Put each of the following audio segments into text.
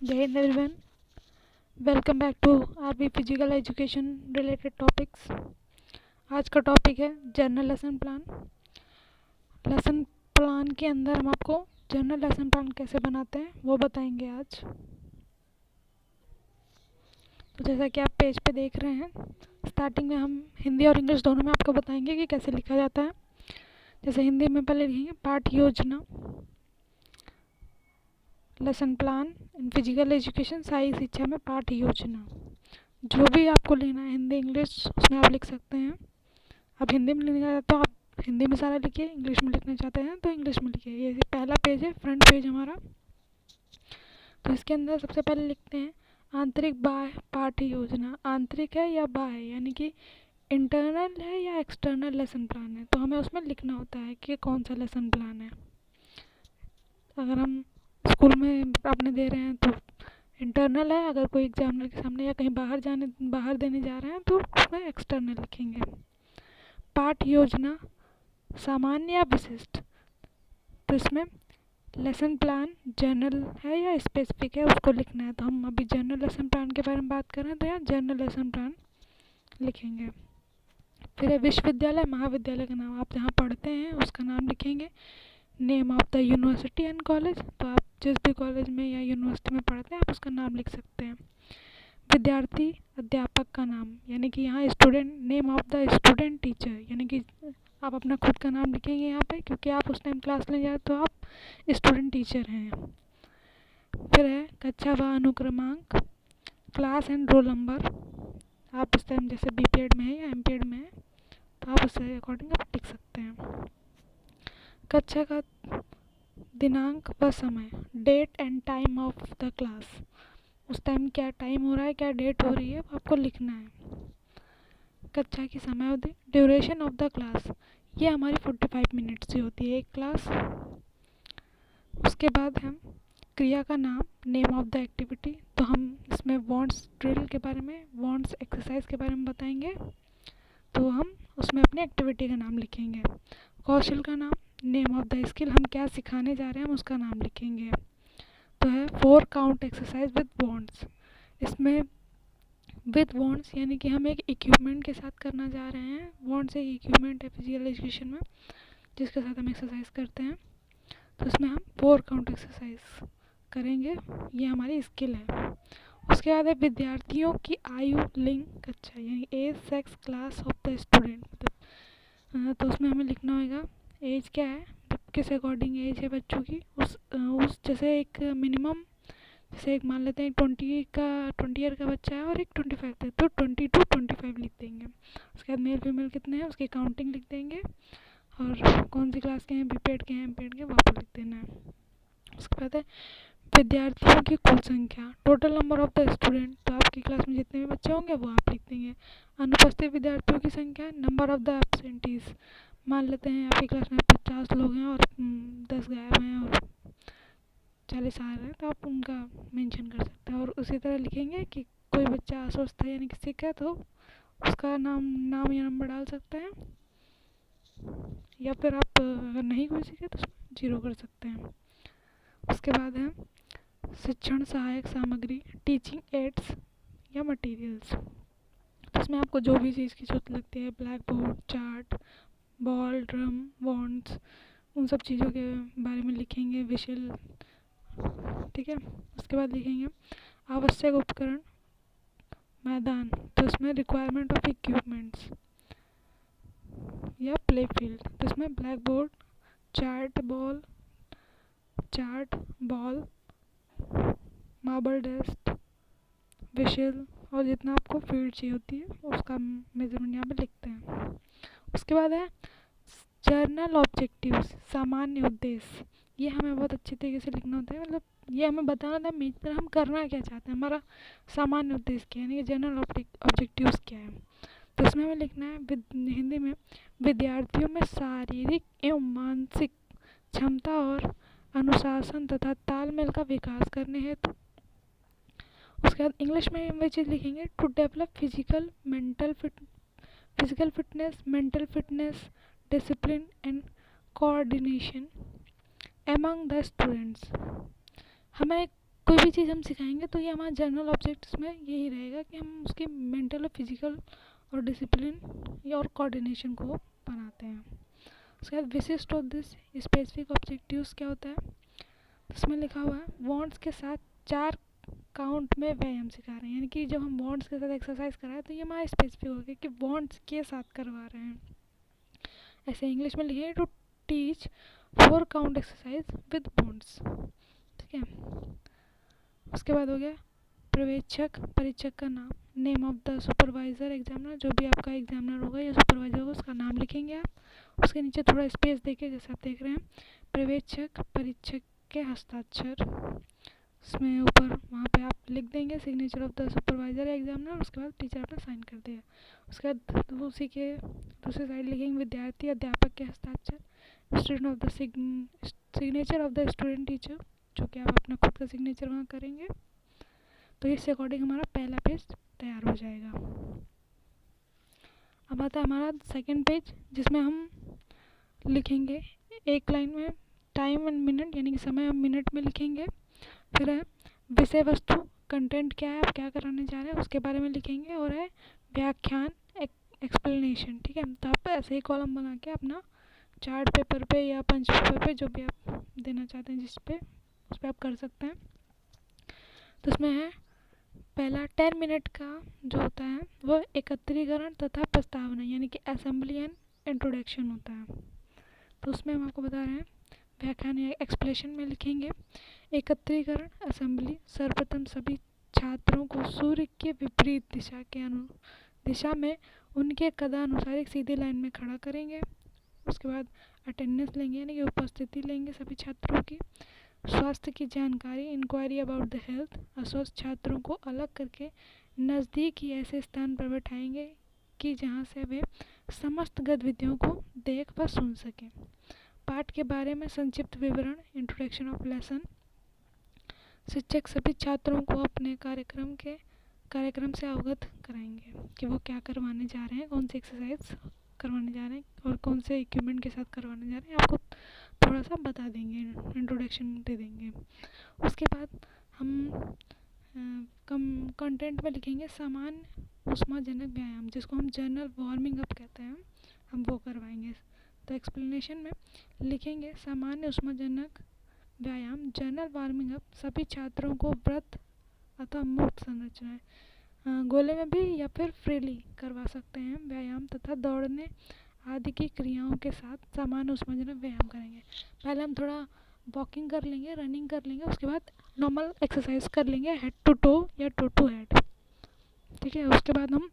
जय Hind everyone, welcome back to RB physical education related topics. आज का टॉपिक है journal lesson plan. Lesson plan के अंदर हम आपको जर्नल लेसन प्लान कैसे बनाते हैं वो बताएंगे आज। तो जैसा कि आप पेज पे देख रहे हैं, स्टार्टिंग में हम हिंदी और इंग्लिश दोनों में आपको बताएंगे कि कैसे लिखा जाता है। जैसे हिंदी में पहले लिखेंगे पाठ योजना, lesson plan in physical education, शाही शिक्षा में पाठ योजना। जो भी आपको लेना है हिंदी इंग्लिश उसमें आप लिख सकते हैं। आप हिंदी में लिखना चाहते हैं तो आप हिंदी में सारा लिखिए, इंग्लिश में लिखना चाहते हैं तो इंग्लिश में लिखिए। ये पहला पेज है, फ्रंट पेज हमारा। तो इसके अंदर सबसे पहले लिखते हैं आंतरिक बाह्य पाठ्य योजना। आंतरिक है या बाह्य, यानी कि इंटरनल है या एक्सटर्नल लेसन प्लान है, तो हमें उसमें लिखना होता है कि कौन सा लेसन प्लान है। अगर हम स्कूल में अपने दे रहे हैं तो इंटरनल है, अगर कोई एग्जामिनर के सामने या कहीं बाहर देने जा रहे हैं तो उसमें एक्सटर्नल लिखेंगे। पाठ योजना सामान्य या विशिष्ट, तो इसमें लेसन प्लान जनरल है या स्पेसिफिक है उसको लिखना है। तो हम अभी जनरल लेसन प्लान के बारे में बात कर रहे हैं, तो यहाँ जनरल लेसन प्लान लिखेंगे। फिर है विश्वविद्यालय महाविद्यालय का नाम, आप जहाँ पढ़ते हैं उसका नाम लिखेंगे। Name of the university and college, तो आप जिस भी कॉलेज में या यूनिवर्सिटी में पढ़ते हैं आप उसका नाम लिख सकते हैं। विद्यार्थी अध्यापक का नाम, यानी कि यहाँ student, name of the student teacher, यानी कि आप अपना खुद का नाम लिखेंगे यहाँ पे, क्योंकि आप उस टाइम क्लास ले जाए तो आप स्टूडेंट टीचर हैं। फिर है कक्षा व अनुक्रमांक, क्लास एंड रोल नंबर। आप उस टाइम जैसे बी पीरियड में है या एम पीरियड में है तो आप उससे अकॉर्डिंग आप लिख सकते हैं। कक्षा का दिनांक व समय, date and time of the class, उस टाइम क्या टाइम हो रहा है, क्या डेट हो रही है, वो आपको लिखना है। कक्षा की समयावधि, ड्यूरेशन ऑफ द क्लास, ये हमारी 45 मिनट्स की होती है एक क्लास। उसके बाद हम क्रिया का नाम, नेम ऑफ द एक्टिविटी, तो हम इसमें वॉन्ट्स ड्रिल के बारे में, वॉन्ट्स एक्सरसाइज के बारे में बताएंगे, तो हम उसमें अपनी एक्टिविटी का नाम लिखेंगे। कौशल का नाम, नेम ऑफ द स्किल, हम क्या सिखाने जा रहे हैं हम उसका नाम लिखेंगे। तो है 4 काउंट एक्सरसाइज विद वॉन्ट्स, इसमें विद वॉन्ट्स यानी कि हम एक इक्विपमेंट के साथ करना जा रहे हैं। वॉन्ट्स एक इक्विपमेंट है फिजिकल एजुकेशन में जिसके साथ हम एक्सरसाइज करते हैं, तो उसमें हम 4 काउंट एक्सरसाइज करेंगे, ये हमारी स्किल है। उसके बाद है विद्यार्थियों की आयु, लिंग, कक्षा, यानी age, sex, class of the student, मतलब तो उसमें हमें लिखना होगा एज क्या है, किस अकॉर्डिंग एज है बच्चों की, उस जैसे एक मिनिमम, जैसे एक मान लेते हैं 20 ईयर का बच्चा है और एक 25 का, तो 20 to 25 लिख देंगे। उसके बाद मेल फीमेल कितने हैं उसकी काउंटिंग लिख देंगे, और कौन सी क्लास के हैं, बी पेड के हैं, एम पेड के, वहाँ पर लिख देना है। उसके बाद है विद्यार्थियों की कुल संख्या, total number of the student, तो आपकी क्लास में जितने भी बच्चे होंगे वो आप लिख देंगे। अनुपस्थित विद्यार्थियों की संख्या, नंबर ऑफ द एब्सेंटीज, मान लेते हैं आपकी क्लास में 50 लोग हैं और 10 गायब हैं और 40 आ रहे हैं, तो आप उनका मेंशन कर सकते हैं। और उसी तरह लिखेंगे कि कोई बच्चा अस्वस्थ है यानी कि सिक है तो उसका नाम या नंबर डाल सकते हैं, या फिर आप अगर नहीं कोई सिक है तो उसमें 0 कर सकते हैं। उसके बाद है शिक्षण सहायक सामग्री, टीचिंग एड्स या मटेरियल्स, तो इसमें आपको जो भी चीज़ की जरूरत लगती है, black board, chart, ball, drum, wands, उन सब चीज़ों के बारे में लिखेंगे, विशल, ठीक है। उसके बाद लिखेंगे आवश्यक उपकरण, मैदान, तो इसमें रिक्वायरमेंट ऑफ इक्विपमेंट्स या प्ले फील्ड, तो इसमें black board, chart, ball, marble dust, whistle, और जितना आपको फील्ड चाहिए होती है उसका मेजरमेंट यहाँ पे लिखते हैं। उसके बाद है जर्नल ऑब्जेक्टिव्स, सामान्य उद्देश्य, ये हमें बहुत अच्छी तरीके से लिखना होता है, मतलब ये हमें बताना था मेजर हम करना क्या चाहते हैं, हमारा सामान्य उद्देश्य क्या है, यानी कि जनरल ऑब्जेक्टिव्स क्या है। तो इसमें हमें लिखना है हिंदी में विद्यार्थियों में शारीरिक एवं मानसिक क्षमता और अनुशासन तथा तालमेल का विकास करने हेतु। उसके बाद इंग्लिश में हम वही चीज़ लिखेंगे, to develop physical fitness, mental fitness, discipline and coordination among the students. हमें कोई भी चीज़ हम सिखाएंगे तो ये हमारा जनरल ऑब्जेक्ट्स में यही रहेगा कि हम उसकी मेंटल और फिजिकल और डिसिप्लिन और कोऑर्डिनेशन को बनाते हैं। उसके बाद विशिष्ट ऑफ दिस स्पेसिफिक ऑब्जेक्टिव्स क्या होता है, तो इसमें लिखा हुआ है वॉन्ट्स के साथ 4 काउंट में व्यायाम सिखा रहे हैं, यानी कि जब हम वॉन्ट्स के साथ एक्सरसाइज करा रहे हैं तो ये हमारा स्पेसिफिक हो गया कि वॉन्ट्स के साथ करवा रहे हैं। ऐसे इंग्लिश में लिखिए to teach 4 count exercise with wands. ठीक है, उसके बाद हो गया पर्यवेक्षक, परीक्षक का नाम, name of the supervisor examiner, जो भी आपका एग्जामिनर होगा या सुपरवाइज़र होगा उसका नाम लिखेंगे आप। उसके नीचे थोड़ा स्पेस देके जैसे आप देख रहे हैं पर्यवेक्षक परीक्षक के हस्ताक्षर, उसमें ऊपर वहाँ पे आप लिख देंगे सिग्नेचर ऑफ द सुपरवाइज़र या एग्जामिनर, उसके बाद टीचर अपना साइन कर देगा। उसके बाद उसी के दूसरी साइड लिखेंगे विद्यार्थी अध्यापक के हस्ताक्षर, student of the signature of the student teacher, जो कि आप अपना खुद का सिग्नेचर वहाँ करेंगे। तो इससे अकॉर्डिंग हमारा पहला पेज तैयार हो जाएगा। अब आता है हमारा सेकंड पेज, जिसमें हम लिखेंगे एक लाइन में टाइम एंड मिनट, यानी कि समय हम मिनट में लिखेंगे। फिर है विषय वस्तु, कंटेंट क्या है, आप क्या कराने जा रहे हैं उसके बारे में लिखेंगे। और है व्याख्यान, एक्सप्लेनेशन। ठीक है, तो आप ऐसे ही कॉलम बना के अपना चार्ट पेपर पे या पंच पेपर पे जो भी आप देना चाहते हैं जिस पे उस पर आप कर सकते हैं। तो उसमें है पहला 10 मिनट का जो होता है वो एकत्रीकरण तथा प्रस्तावना, यानी कि असेंबली एंड इंट्रोडक्शन होता है। तो उसमें हम आपको बता रहे हैं व्याख्यान या एक्सप्लेनेशन में लिखेंगे एकत्रीकरण असेंबली, सर्वप्रथम सभी छात्रों को सूर्य के विपरीत दिशा में उनके कदानुसार एक सीधी लाइन में खड़ा करेंगे। उसके बाद अटेंडेंस लेंगे, यानी कि उपस्थिति लेंगे सभी छात्रों की। स्वास्थ्य की जानकारी, इंक्वायरी अबाउट द हेल्थ, अस्वस्थ छात्रों को अलग करके नज़दीक ही ऐसे स्थान पर बैठाएंगे कि जहां से वे समस्त गतिविधियों को देख व सुन सकें। पाठ के बारे में संक्षिप्त विवरण, इंट्रोडक्शन ऑफ लेसन। शिक्षक सभी छात्रों को अपने कार्यक्रम से अवगत कराएंगे कि वो क्या करवाने जा रहे हैं, कौन सी एक्सरसाइज करवाने जा रहे हैं और कौन से इक्विपमेंट के साथ करवाने जा रहे हैं, आपको थोड़ा सा बता देंगे, इंट्रोडक्शन दे देंगे। उसके बाद हम कंटेंट में लिखेंगे सामान्य ऊष्माजनक व्यायाम, जिसको हम जनरल वार्मिंग अप कहते हैं, हम वो करवाएंगे। तो एक्सप्लेनेशन में लिखेंगे सामान्य ऊष्माजनक व्यायाम जनरल वार्मिंग अप सभी छात्रों को व्रत अथवा मुक्त संरचनाएं गोले में भी या फिर फ्रीली करवा सकते हैं व्यायाम तथा दौड़ने आदि की क्रियाओं के साथ सामान्य ऊष्माजनक व्यायाम करेंगे। पहले हम थोड़ा वॉकिंग कर लेंगे, रनिंग कर लेंगे, उसके बाद नॉर्मल एक्सरसाइज कर लेंगे हेड टू टो या टो टू हेड। ठीक है, उसके बाद हम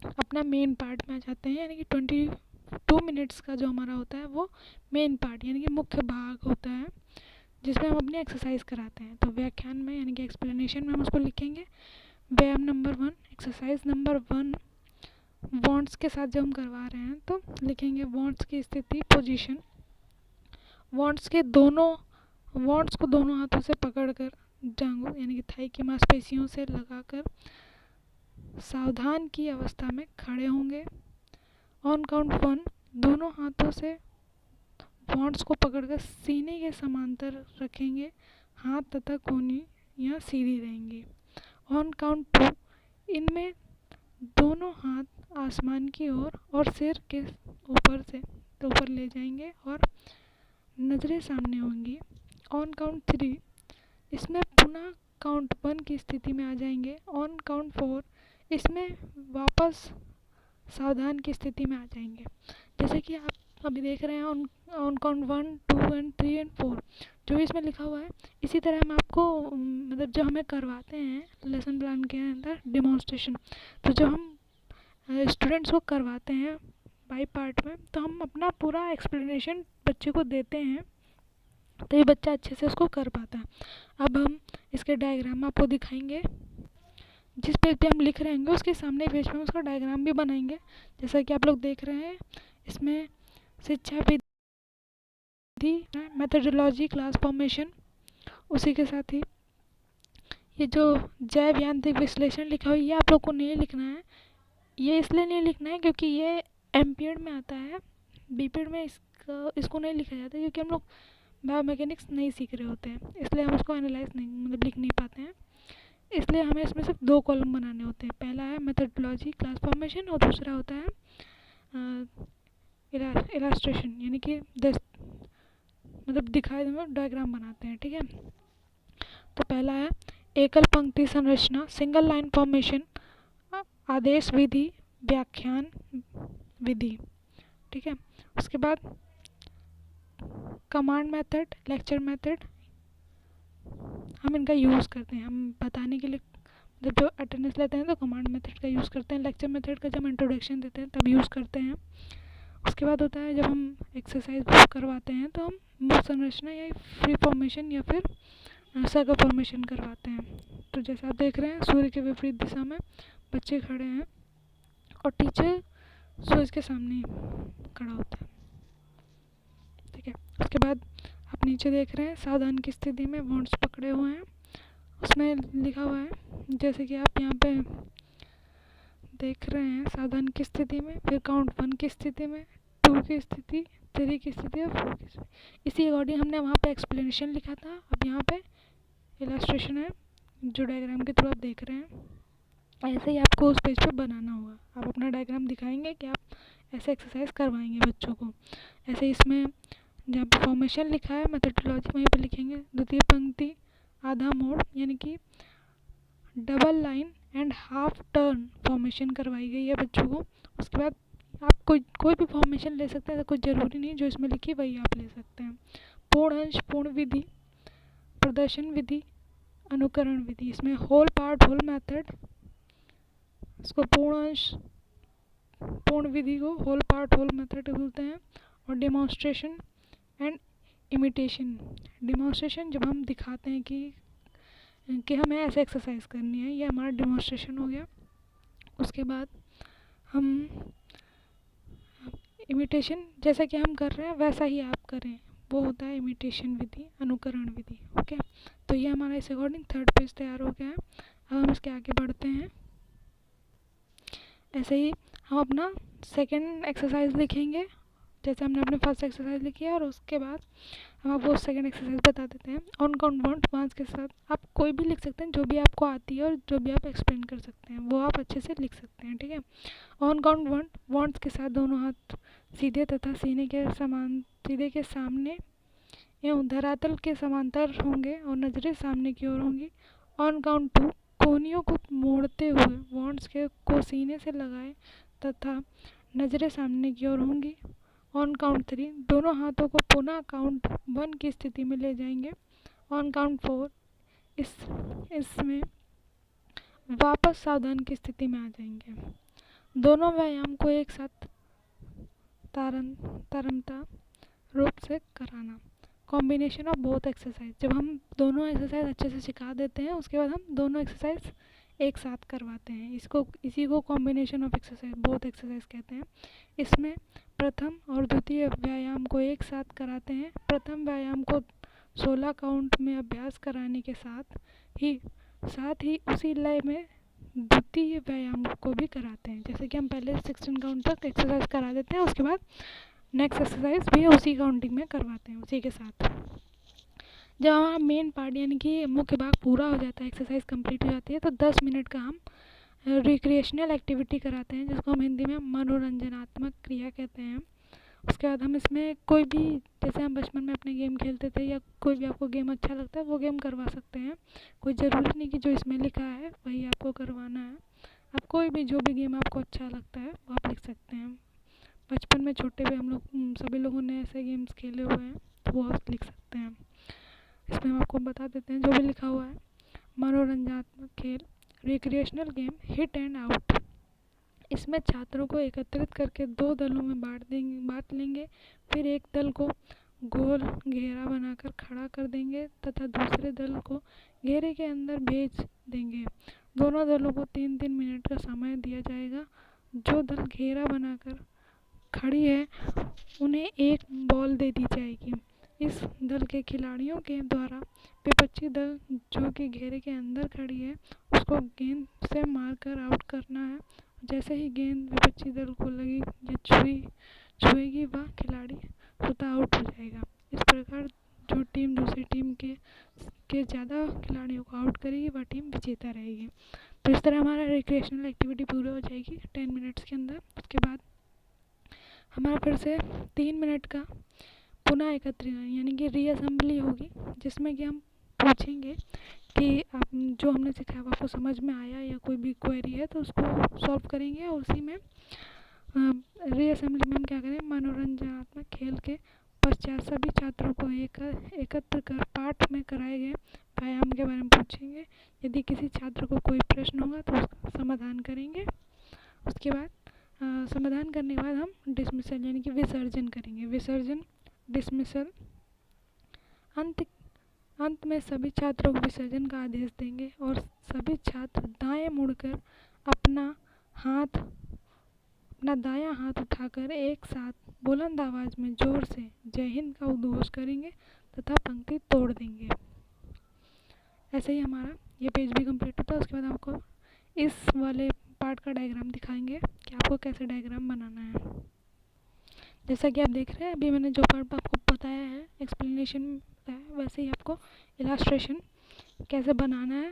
अपना मेन पार्ट में आ जाते हैं, यानी कि 22 मिनट्स का जो हमारा होता है वो मेन पार्ट यानी कि मुख्य भाग होता है जिसमें हम अपनी एक्सरसाइज कराते हैं। तो व्याख्यान में यानी कि एक्सप्लेनेशन में हम उसको लिखेंगे व्यायाम नंबर 1, एक्सरसाइज नंबर 1 वॉन्ट्स के साथ जब हम करवा रहे हैं तो लिखेंगे वॉन्ट्स की स्थिति, पोजीशन। वॉन्ट्स को दोनों हाथों से पकड़कर जांघों यानी कि थाई की मांसपेशियों से लगाकर सावधान की अवस्था में खड़े होंगे। ऑन काउंट 1 दोनों हाथों से वॉन्ट्स को पकड़कर सीने के समांतर रखेंगे, हाथ तथा कोहनी यहाँ सीधी रहेंगी। ऑन काउंट 2 इनमें दोनों हाथ आसमान की ओर और सिर के ऊपर ले जाएंगे और नज़रें सामने होंगी। ऑन काउंट 3 इसमें पुनः काउंट 1 की स्थिति में आ जाएंगे। ऑन काउंट 4 इसमें वापस सावधान की स्थिति में आ जाएंगे। जैसे कि आप अभी देख रहे हैं ऑन काउंट 1, 2 एंड 3 एंड 4 जो भी इसमें लिखा हुआ है, इसी तरह हम आपको मतलब जो हमें करवाते हैं लेसन प्लान के अंदर डेमोन्स्ट्रेशन, तो जो हम स्टूडेंट्स को करवाते हैं बाई पार्ट में, तो हम अपना पूरा एक्सप्लेनेशन बच्चे को देते हैं तो ये बच्चा अच्छे से उसको कर पाता है। अब हम इसके डायग्राम आपको दिखाएंगे, जिस पेज पे हम लिख रहे हैं उसके सामने पेज पे हम उसका डायग्राम भी बनाएंगे। जैसा कि आप लोग देख रहे हैं इसमें शिक्षा विधि, मेथोडोलॉजी, क्लास फॉर्मेशन, उसी के साथ ही ये जो जैव यांत्रिक विश्लेषण लिखा हुआ है ये आप लोग को नहीं लिखना है। ये इसलिए नहीं लिखना है क्योंकि ये एम पीरियड में आता है, बी पीरियड में इसको नहीं लिखा जाता क्योंकि हम लोग बायोमैकेनिक्स नहीं सीख रहे होते हैं, इसलिए हम उसको एनालाइज नहीं मतलब लिख नहीं पाते हैं। इसलिए हमें इसमें सिर्फ 2 कॉलम बनाने होते हैं। पहला है मेथडोलॉजी क्लास फॉर्मेशन और दूसरा होता है इलास्ट्रेशन, यानी कि मतलब दिखाई दें डायग्राम बनाते हैं। ठीक है, तो पहला है एकल पंक्ति संरचना, सिंगल लाइन फॉर्मेशन, आदेश विधि, व्याख्यान विधि। ठीक है, उसके बाद कमांड मेथड, लेक्चर मेथड हम इनका यूज़ करते हैं। हम बताने के लिए जब जो अटेंडेंस लेते हैं तो कमांड मेथड का यूज़ करते हैं। लेक्चर मेथड का जब इंट्रोडक्शन देते हैं तब यूज़ करते हैं। उसके बाद होता है जब हम एक्सरसाइज करवाते हैं तो हम मुक्त संरचना या फ्री फॉर्मेशन या फिर सर्कल फॉर्मेशन करवाते हैं। तो जैसे आप देख रहे हैं सूर्य के विपरीत दिशा में बच्चे खड़े हैं और टीचर सूरज के सामने खड़ा होता है। ठीक है, उसके बाद आप नीचे देख रहे हैं सावधान की स्थिति में वॉन्ट्स पकड़े हुए हैं, उसमें लिखा हुआ है जैसे कि आप यहाँ पे देख रहे हैं सावधान की स्थिति में, फिर काउंट 1 की स्थिति में, 2 की स्थिति, 3 की स्थिति और 4 की स्थिति। इसी अकॉर्डिंग हमने वहाँ पे एक्सप्लेनेशन लिखा था, अब यहाँ पे इलास्ट्रेशन है जो डायग्राम के थ्रू आप देख रहे हैं। ऐसे ही आपको उस पेज पे बनाना होगा। आप अपना डायग्राम दिखाएंगे कि आप ऐसे एक्सरसाइज करवाएंगे बच्चों को। ऐसे इसमें जहाँ पे फॉर्मेशन लिखा है मेथडोलॉजी वहीं पे लिखेंगे द्वितीय पंक्ति आधा मोड़, यानी कि double line and half turn formation करवाई गई है बच्चों को। उसके बाद आप कोई भी फॉर्मेशन ले सकते हैं, कुछ ज़रूरी नहीं जो इसमें लिखी वही आप ले सकते हैं। पूर्ण अंश, पूर्ण विधि, प्रदर्शन विधि, अनुकरण विधि, इसमें होल पार्ट होल मेथड, इसको पूर्ण अंश पूर्ण विधि को होल पार्ट होल मेथड बोलते हैं। और डेमोन्स्ट्रेशन एंड इमिटेशन, डेमोन्स्ट्रेशन जब हम दिखाते हैं कि हमें ऐसे एक्सरसाइज करनी है, ये हमारा डेमोन्स्ट्रेशन हो गया। उसके बाद हम इमिटेशन जैसा कि हम कर रहे हैं वैसा ही आप करें, वो होता है इमिटेशन विधि, अनुकरण विधि। ओके, तो ये हमारा इस अकॉर्डिंग 3rd पेज तैयार हो गया है। अब हम इसके आगे बढ़ते हैं। ऐसे ही हम अपना 2nd एक्सरसाइज लिखेंगे, जैसे हमने अपनी 1st एक्सरसाइज लिखी है, और उसके बाद हम आपको 2nd एक्सरसाइज बता देते हैं। ऑन काउंट वॉन्ट वांस के साथ आप कोई भी लिख सकते हैं, जो भी आपको आती है और जो भी आप एक्सप्लेन कर सकते हैं वो आप अच्छे से लिख सकते हैं। ठीक है, ऑन काउंट वॉन्ट, वॉन्ट्स के साथ दोनों हाथ सीधे तथा सीधे के सामने एवं धरातल के समांतर होंगे और नज़रें सामने की ओर होंगी। ऑन काउंट 2, कोहनियों को मोड़ते हुए वॉन्ट्स को सीने से लगाए तथा नज़रें सामने की ओर होंगी। ऑन काउंट 3, दोनों हाथों को पुनः काउंट 1 की स्थिति में ले जाएंगे। ऑन काउंट 4, इसमें वापस सावधान की स्थिति में आ जाएंगे। दोनों व्यायाम को एक साथ तारमता रूप से कराना। कॉम्बिनेशन ऑफ बोथ एक्सरसाइज, जब हम दोनों एक्सरसाइज अच्छे से सिखा देते हैं उसके बाद हम दोनों एक्सरसाइज एक साथ करवाते हैं, इसी को combination of exercise both exercise कहते हैं। इसमें प्रथम और द्वितीय व्यायाम को एक साथ कराते हैं। प्रथम व्यायाम को 16 काउंट में अभ्यास कराने के साथ ही उसी लय में द्वितीय व्यायाम को भी कराते हैं। जैसे कि हम पहले 16 काउंट तक एक्सरसाइज करा देते हैं, उसके बाद नेक्स्ट एक्सरसाइज भी उसी काउंटिंग में करवाते हैं उसी के साथ। जब हमारा मेन पार्ट यानी कि मुख्य भाग पूरा हो जाता है, एक्सरसाइज कंप्लीट हो जाती है, तो 10 मिनट का हम रिक्रिएशनल एक्टिविटी कराते हैं, जिसको हम हिंदी में मनोरंजनात्मक क्रिया कहते हैं। उसके बाद हम इसमें कोई भी, जैसे हम बचपन में अपने गेम खेलते थे या कोई भी आपको गेम अच्छा लगता है वो गेम करवा सकते हैं। कोई ज़रूरी नहीं कि जो इसमें लिखा है वही आपको करवाना है। आप कोई भी जो भी गेम आपको अच्छा लगता है वो आप लिख सकते हैं। बचपन में छोटे भी हम लोग सभी लोगों ने ऐसे गेम्स खेले हुए हैं, तो वो आप लिख सकते हैं। इसमें हम आपको बता देते हैं जो भी लिखा हुआ है। मनोरंजनात्मक खेल, recreational game, hit and out. इसमें छात्रों को एकत्रित करके 2 दलों में बांट लेंगे। फिर एक दल को गोल घेरा बनाकर खड़ा कर देंगे तथा दूसरे दल को घेरे के अंदर भेज देंगे। दोनों दलों को 3-3 मिनट का समय दिया जाएगा। जो दल घेरा बनाकर खड़ी है उन्हें एक बॉल दे दी जाएगी। इस दल के खिलाड़ियों के द्वारा विपक्षी दल जो कि घेरे के अंदर खड़ी है उसको गेंद से मारकर आउट करना है। जैसे ही गेंद विपक्षी दल को लगी या छुएगी वह खिलाड़ी स्वतः आउट हो जाएगा। इस प्रकार जो टीम दूसरी टीम के ज़्यादा खिलाड़ियों को आउट करेगी वह टीम विजेता रहेगी। तो इस तरह हमारा रिक्रिएशनल एक्टिविटी पूरी हो जाएगी 10 मिनट्स के अंदर। उसके बाद हमारा फिर से 3 मिनट का पुनः एकत्रीकरण यानी कि रीअसेंबली होगी, जिसमें कि हम पूछेंगे कि आप जो हमने सिखाया वो आपको समझ में आया या कोई भी क्वेरी है तो उसको सॉल्व करेंगे। और उसी में रीअसेंबली में हम क्या करें, मनोरंजनात्मक खेल के पश्चात सभी छात्रों को एकत्र कर पाठ में कराए गए व्यायाम के बारे में पूछेंगे। यदि किसी छात्र को कोई प्रश्न होगा तो उसका समाधान करेंगे। उसके बाद समाधान करने के बाद हम डिसमिसल यानी कि विसर्जन करेंगे। विसर्जन डिसमिसल अंत में सभी छात्रों को विसर्जन का आदेश देंगे और सभी छात्र दाएं मुड़कर अपना दायां हाथ उठाकर एक साथ बुलंद आवाज में जोर से जय हिंद का उद्घोष करेंगे तथा पंक्ति तोड़ देंगे। ऐसे ही हमारा ये पेज भी कंप्लीट होता है। उसके बाद आपको इस वाले पार्ट का डायग्राम दिखाएंगे कि आपको कैसे डायग्राम बनाना है। जैसा कि आप देख रहे हैं अभी मैंने जो पार्ट आपको बताया है, एक्सप्लेनेशन बताया, वैसे ही आपको इलास्ट्रेशन कैसे बनाना है।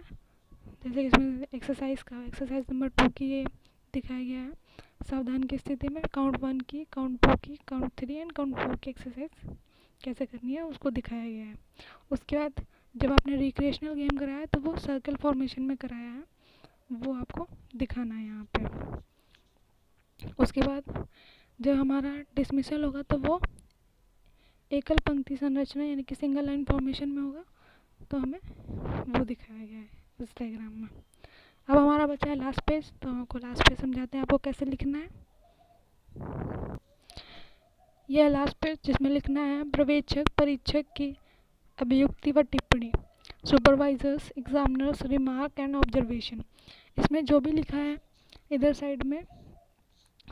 जैसे कि इसमें एक्सरसाइज नंबर 2 की ये दिखाया गया है। सावधान की स्थिति में काउंट 1 की, काउंट 2 की, काउंट 3 एंड काउंट 4 की एक्सरसाइज कैसे करनी है उसको दिखाया गया है। उसके बाद जब आपने रिक्रिएशनल गेम कराया है तो वो सर्कल फॉर्मेशन में कराया है, वो आपको दिखाना है यहाँ पे। उसके बाद जब हमारा डिसमिसल होगा तो वो एकल पंक्ति संरचना यानी कि सिंगल लाइन फॉर्मेशन में होगा, तो हमें वो दिखाया गया है इस डायग्राम में। अब हमारा बचा है लास्ट पेज, तो हम आपको लास्ट पेज समझाते हैं आपको कैसे लिखना है। यह लास्ट पेज जिसमें लिखना है पर्यवेक्षक परीक्षक की अभियुक्ति व टिप्पणी, supervisors examiners remark and observation. इसमें जो भी लिखा है इधर साइड में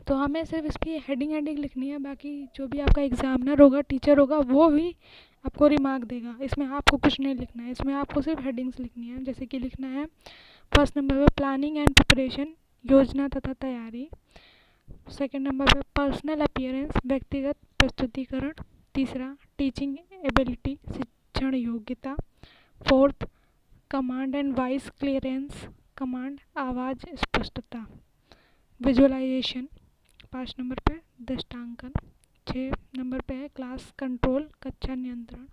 तो हमें सिर्फ इसकी हेडिंग लिखनी है, बाकी जो भी आपका एग्जामिनर होगा, टीचर होगा, वो भी आपको रिमार्क देगा। इसमें आपको कुछ नहीं लिखना है, इसमें आपको सिर्फ हेडिंग्स लिखनी है। जैसे कि लिखना है फर्स्ट नंबर पे प्लानिंग एंड प्रिपरेशन, योजना तथा तैयारी। सेकंड नंबर पे पर्सनल अपीयरेंस, व्यक्तिगत प्रस्तुतिकरण। तीसरा टीचिंग एबिलिटी, शिक्षण योग्यता। Fourth command and voice clearance, command आवाज़ स्पष्टता। विजुअलाइजेशन 5 नंबर पे दृष्टांकन। 6 नंबर पे है क्लास कंट्रोल, कक्षा नियंत्रण।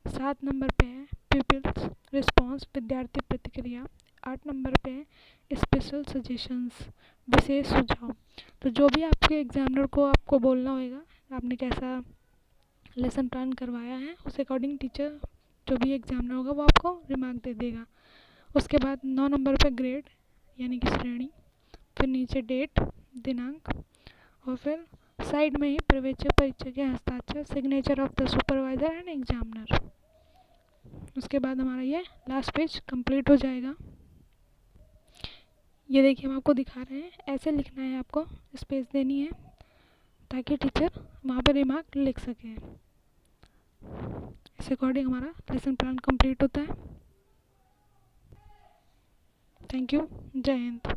7 नंबर पे है पीपल्स रिस्पॉन्स, विद्यार्थी प्रतिक्रिया। 8 नंबर पे है स्पेशल सजेशंस, विशेष सुझाव। तो जो भी आपके एग्जामिनर को आपको बोलना होगा आपने कैसा लेसन प्लान करवाया है, उस अकॉर्डिंग टीचर जो भी एग्जामिनर होगा वो आपको रिमार्क दे देगा। उसके बाद 9 नंबर पे ग्रेड यानी कि श्रेणी, फिर नीचे डेट दिनांक, और फिर साइड में ही पर्यवेक्षक परीक्षक के हस्ताक्षर, signature of the supervisor and examiner. उसके बाद हमारा ये लास्ट पेज कंप्लीट हो जाएगा। ये देखिए हम आपको दिखा रहे हैं, ऐसे लिखना है आपको, स्पेस देनी है ताकि टीचर वहाँ पर रिमार्क लिख सके। इस अकॉर्डिंग हमारा लेसन प्लान कंप्लीट होता है। थैंक यू, जय हिंद।